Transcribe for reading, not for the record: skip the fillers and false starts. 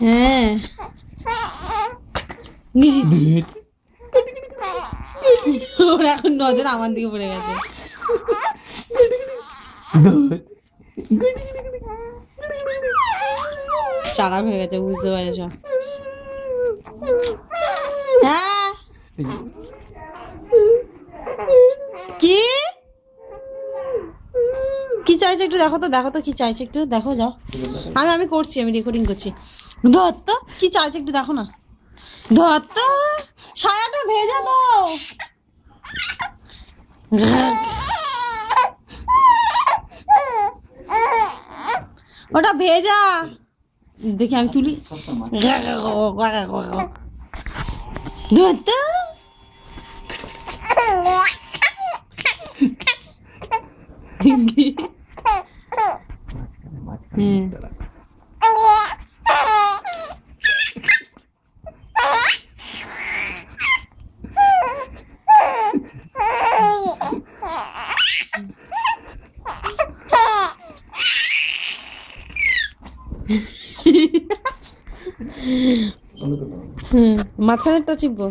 হ্যাঁ ওর এখন নজর আমার দিকে পড়ে গেছে। চালাক হয়ে গেছে, বুঝতে পারছ? হ্যাঁ কি কি চাইছে একটু দেখো তো, দেখো তো কি চাইছে একটু দেখো, যাও। আমি করছি, আমি রেকর্ডিং করছি। ধর তো কি চাইছে একটু দেখো না, ধর তো, সায়াটা ভেজা তো। ওটা ভেজা, দেখি আমি তুলি। ধর তো মাঝখানেরটা চিপবো।